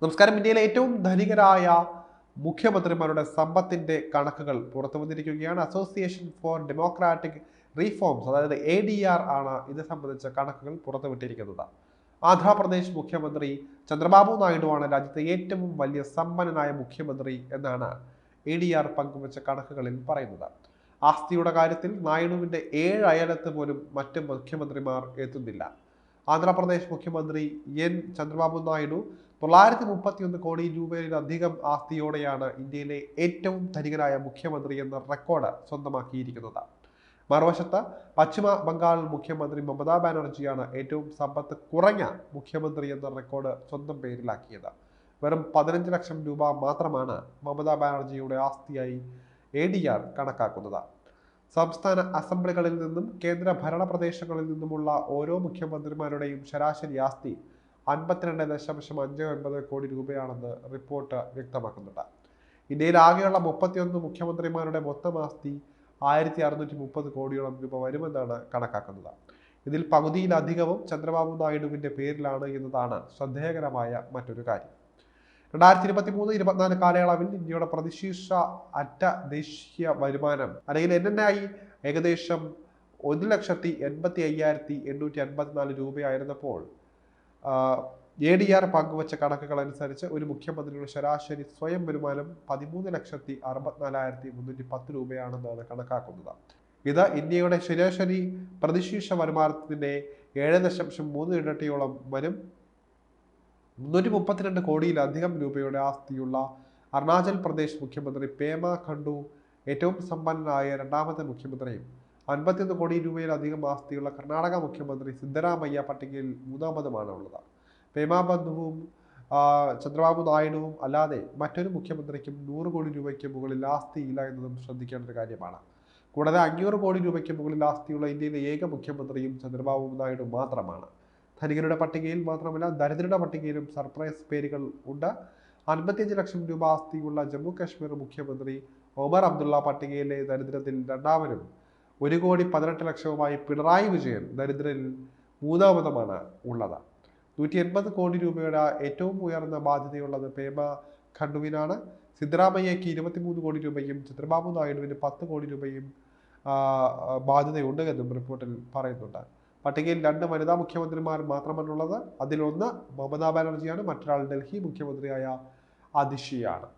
നമസ്കാരം. ഇന്ത്യയിലെ ഏറ്റവും ധനികരായ മുഖ്യമന്ത്രിമാരുടെ സമ്പത്തിന്റെ കണക്കുകൾ പുറത്തു വന്നിരിക്കുകയാണ്. അസോസിയേഷൻ ഫോർ ഡെമോക്രാറ്റിക് റീഫോംസ്, അതായത് ADR ആണ് ഇത് സംബന്ധിച്ച കണക്കുകൾ പുറത്തുവിട്ടിരിക്കുന്നത്. ആന്ധ്രാപ്രദേശ് മുഖ്യമന്ത്രി ചന്ദ്രബാബു നായിഡു ആണ് രാജ്യത്തെ ഏറ്റവും വലിയ സമ്പന്നനായ മുഖ്യമന്ത്രി എന്നാണ് ADR പങ്കുവച്ച കണക്കുകളിൽ പറയുന്നത്. ആസ്തിയുടെ കാര്യത്തിൽ നായിഡുവിന്റെ 7 അയലത്ത് പോലും മറ്റ് മുഖ്യമന്ത്രിമാർ എത്തുന്നില്ല. ആന്ധ്രാപ്രദേശ് മുഖ്യമന്ത്രി ചന്ദ്രബാബു നായിഡു 931 കോടി രൂപയിലധികം ആസ്തിയോടെയാണ് ഇന്ത്യയിലെ ഏറ്റവും ധനികനായ മുഖ്യമന്ത്രി എന്ന റെക്കോർഡ് സ്വന്തമാക്കിയിരിക്കുന്നത്. മറുവശത്ത് പശ്ചിമ ബംഗാൾ മുഖ്യമന്ത്രി മമതാ ബാനർജിയാണ് ഏറ്റവും സമ്പത്ത് കുറഞ്ഞ മുഖ്യമന്ത്രി എന്ന റെക്കോർഡ് സ്വന്തം പേരിലാക്കിയത്. വെറും 15 ലക്ഷം രൂപ മാത്രമാണ് മമതാ ബാനർജിയുടെ ആസ്തിയായി ADR കണക്കാക്കുന്നത്. സംസ്ഥാന അസംബ്ലികളിൽ നിന്നും കേന്ദ്ര ഭരണ പ്രദേശങ്ങളിൽ നിന്നുമുള്ള ഓരോ മുഖ്യമന്ത്രിമാരുടെയും ശരാശരി ആസ്തി 52.59 കോടി രൂപയാണെന്ന് റിപ്പോർട്ട് വ്യക്തമാക്കുന്നുണ്ട്. ഇന്ത്യയിൽ ആകെയുള്ള 31 മുഖ്യമന്ത്രിമാരുടെ മൊത്തം ആസ്തി 1630 കോടിയോളം രൂപ വരുമെന്നാണ് കണക്കാക്കുന്നത്. ഇതിൽ പകുതിയിലധികവും ചന്ദ്രബാബു നായിഡുവിന്റെ പേരിലാണ് എന്നതാണ് ശ്രദ്ധേയകരമായ മറ്റൊരു കാര്യം. 2023-24 കാലയളവിൽ ഇന്ത്യയുടെ പ്രതിശീർഷ അറ്റ ദേശീയ വരുമാനം അല്ലെങ്കിൽ NNI ഏകദേശം 1,85,854 രൂപയായിരുന്നപ്പോൾ ADR പങ്കുവച്ച കണക്കുകൾ അനുസരിച്ച് ഒരു മുഖ്യമന്ത്രിയുടെ ശരാശരി സ്വയം വരുമാനം 13,64,310 രൂപയാണെന്നാണ് കണക്കാക്കുന്നത്. ഇത് ഇന്ത്യയുടെ ശരാശരി പ്രതിശീർഷ വരുമാനത്തിന്റെ 7.3 ഇരട്ടിയോളം വരും. 332 കോടിയിലധികം രൂപയുടെ ആസ്തിയുള്ള അരുണാചൽ പ്രദേശ് മുഖ്യമന്ത്രി പേമ ഖണ്ഡു ഏറ്റവും സമ്പന്നനായ രണ്ടാമത്തെ മുഖ്യമന്ത്രിയും 51 കോടി രൂപയിലധികം ആസ്തിയുള്ള കർണാടക മുഖ്യമന്ത്രി സിദ്ധരാമയ്യ പട്ടികയിൽ മൂന്നാമതുമാണ് ഉള്ളത്. പേമ ബന്ധുവും ചന്ദ്രബാബു നായിഡുവും അല്ലാതെ മറ്റൊരു മുഖ്യമന്ത്രിക്കും 100 കോടി രൂപയ്ക്ക് മുകളിൽ ആസ്തിയില്ല എന്നതും ശ്രദ്ധിക്കേണ്ട ഒരു കാര്യമാണ്. കൂടാതെ 500 കോടി രൂപയ്ക്ക് മുകളിൽ ആസ്തിയുള്ള ഇന്ത്യയിലെ ഏക മുഖ്യമന്ത്രിയും ചന്ദ്രബാബു നായിഡു മാത്രമാണ്. ധനികരുടെ പട്ടികയിൽ മാത്രമല്ല, ദരിദ്രരുടെ പട്ടികയിലും സർപ്രൈസ് പേരുകൾ ഉണ്ട്. 55 ലക്ഷം രൂപ ആസ്തിയുള്ള ജമ്മു കാശ്മീർ മുഖ്യമന്ത്രി ഒമർ അബ്ദുള്ള പട്ടികയിലെ ദരിദ്രത്തിൽ രണ്ടാമനും 1,18,00,000 പിണറായി വിജയൻ ദരിദ്രരിൽ മൂന്നാമതുമാണ് ഉള്ളത്. 180 കോടി രൂപയുടെ ഏറ്റവും ഉയർന്ന ബാധ്യതയുള്ളത് പേമ ഖണ്ഡുവിനാണ്. സിദ്ധരാമയ്യയ്ക്ക് 23 കോടി രൂപയും ചന്ദ്രബാബു നായിഡുവിന് 10 കോടി രൂപയും ബാധ്യതയുണ്ട് എന്നും റിപ്പോർട്ടിൽ പറയുന്നുണ്ട്. പട്ടികയിൽ 2 വനിതാ മുഖ്യമന്ത്രിമാർ മാത്രമാണുള്ളത്. അതിലൊന്ന് മമതാ ബാനർജിയാണ്, മറ്റൊരാൾ ഡൽഹി മുഖ്യമന്ത്രിയായ അതിഷിയാണ്.